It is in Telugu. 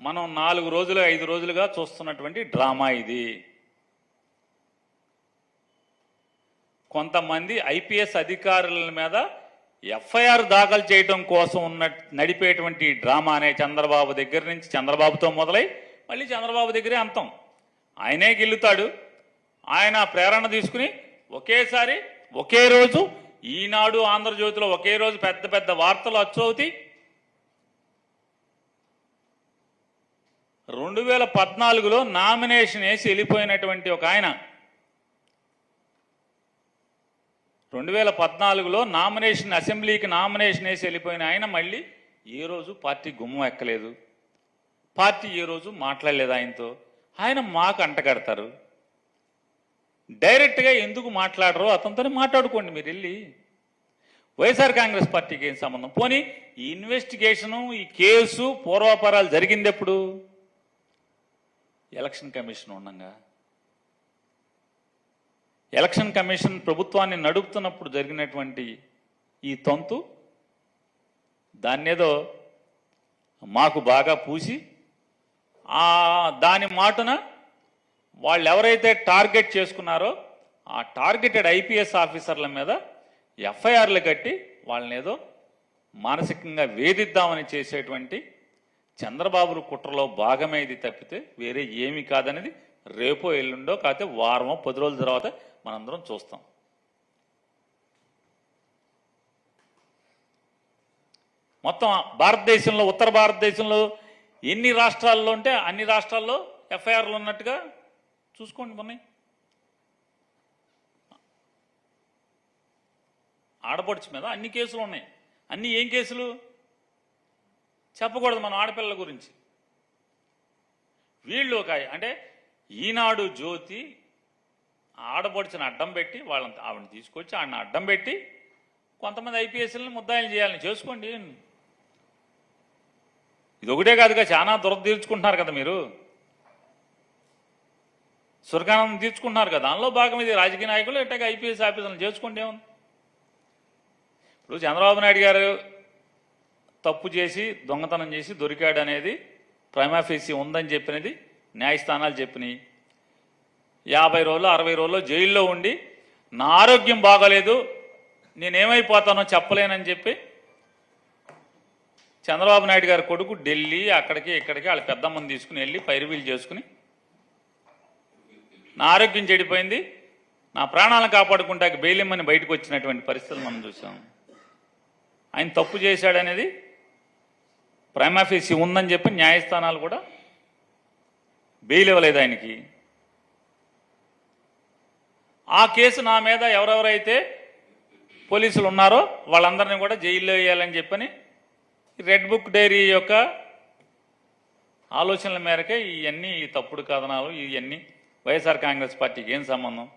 మనం 4 రోజులు 5 రోజులుగా చూస్తున్నటువంటి డ్రామా ఇది. కొంతమంది ఐపీఎస్ అధికారుల మీద ఎఫ్ఐఆర్ దాఖలు చేయడం కోసం నడిపేటువంటి డ్రామానే చంద్రబాబు దగ్గర నుంచి, చంద్రబాబుతో మొదలై మళ్ళీ చంద్రబాబు దగ్గరే అంతం. ఆయనే గెలుతాడు. ఆయన ప్రేరణ తీసుకుని ఒకేసారి ఒకే రోజు ఈనాడు, ఆంధ్రజ్యోతిలో ఒకే రోజు పెద్ద పెద్ద వార్తలు అచ్చు అవుతాయి. 2014లో నామినేషన్ వేసి వెళ్ళిపోయినటువంటి ఒక ఆయన, 2014లో నామినేషన్, అసెంబ్లీకి నామినేషన్ వేసి వెళ్ళిపోయిన ఆయన మళ్ళీ ఏ రోజు పార్టీ గుమ్మం ఎక్కలేదు. పార్టీ ఏ రోజు మాట్లాడలేదు ఆయనతో. ఆయన మాకు అంటగడతారు. డైరెక్ట్గా ఎందుకు మాట్లాడరో అతనితోనే మాట్లాడుకోండి మీరు వెళ్ళి. వైఎస్ఆర్ కాంగ్రెస్ పార్టీకి ఏం సంబంధం? పోనీ ఈ ఇన్వెస్టిగేషను, ఈ కేసు పూర్వాపరాలు జరిగింది ఎప్పుడు? ఎలక్షన్ కమిషన్ ఉండగా, ఎలక్షన్ కమిషన్ ప్రభుత్వాన్ని నడుపుతున్నప్పుడు జరిగినటువంటి ఈ తంతు దాన్నేదో మాకు బాగా పూసి దాని మాటున వాళ్ళు ఎవరైతే టార్గెట్ చేసుకున్నారో ఆ టార్గెటెడ్ ఐపీఎస్ ఆఫీసర్ల మీద ఎఫ్ఐఆర్లు కట్టి వాళ్ళని ఏదో మానసికంగా వేధిద్దామని చేసేటువంటి చంద్రబాబు కుట్రలో భాగమే ఇది తప్పితే వేరే ఏమీ కాదనేది రేపో ఎల్లుండో కాకపోతే వారమో 10 రోజుల తర్వాత మనందరం చూస్తాం. మొత్తం భారతదేశంలో, ఉత్తర భారతదేశంలో ఎన్ని రాష్ట్రాల్లో ఉంటే అన్ని రాష్ట్రాల్లో ఎఫ్ఐఆర్లు ఉన్నట్టుగా చూసుకోండి. మొన్న ఆడపడుచు మీద అన్ని కేసులు ఉన్నాయి. అన్ని ఏం కేసులు చెప్పకూడదు మనం ఆడపిల్లల గురించి. వీళ్ళు ఒక అంటే ఈనాడు జ్యోతి ఆడపడుచుని అడ్డం పెట్టి ఆవిడని తీసుకొచ్చి ఆడిని అడ్డం పెట్టి కొంతమంది ఐపీఎస్ని ముద్దాయిలు చేయాలని చేసుకోండి. ఇది ఒకటే కాదుగా, చాలా తీర్చుకుంటున్నారు కదా మీరు. సురకానందం తీర్చుకుంటున్నారు కదా, దానిలో భాగం ఇది. రాజకీయ నాయకులు ఎట్టాగా ఐపీఎస్ ఆఫీసర్లు చేసుకోండి. ఏముంది? ఇప్పుడు చంద్రబాబు నాయుడు గారు తప్పు చేసి దొంగతనం చేసి దొరికాడు అనేది ప్రైమా ఫేసి ఉందని చెప్పినది న్యాయస్థానాలు చెప్పినాయి. 50 రోజులు 60 రోజుల్లో జైల్లో ఉండి నా ఆరోగ్యం బాగోలేదు, నేనేమైపోతానో చెప్పలేనని చెప్పి చంద్రబాబు నాయుడు గారి కొడుకు ఢిల్లీ అక్కడికి ఇక్కడికి వాళ్ళ పెద్దమ్మని తీసుకుని వెళ్ళి పైరువీలు చేసుకుని నా ఆరోగ్యం చెడిపోయింది, నా ప్రాణాలను కాపాడుకుంటాక బెయిలిమ్మని బయటకు వచ్చినటువంటి పరిస్థితులు మనం చూసాం. ఆయన తప్పు చేశాడనేది ప్రైమా ఫేసి ఉందని చెప్పి న్యాయస్థానాలు కూడా బెయిల్ ఇవ్వలేదు ఆయనకి. ఆ కేసు నా మీద ఎవరెవరైతే పోలీసులు ఉన్నారో వాళ్ళందరినీ కూడా జైల్లో వేయాలని చెప్పని రెడ్ బుక్ డైరీ యొక్క ఆలోచనల మేరకే ఇవన్నీ తప్పుడు కథనాలు, ఇవన్నీ వైఎస్ఆర్ కాంగ్రెస్ పార్టీకి ఏం సంబంధం?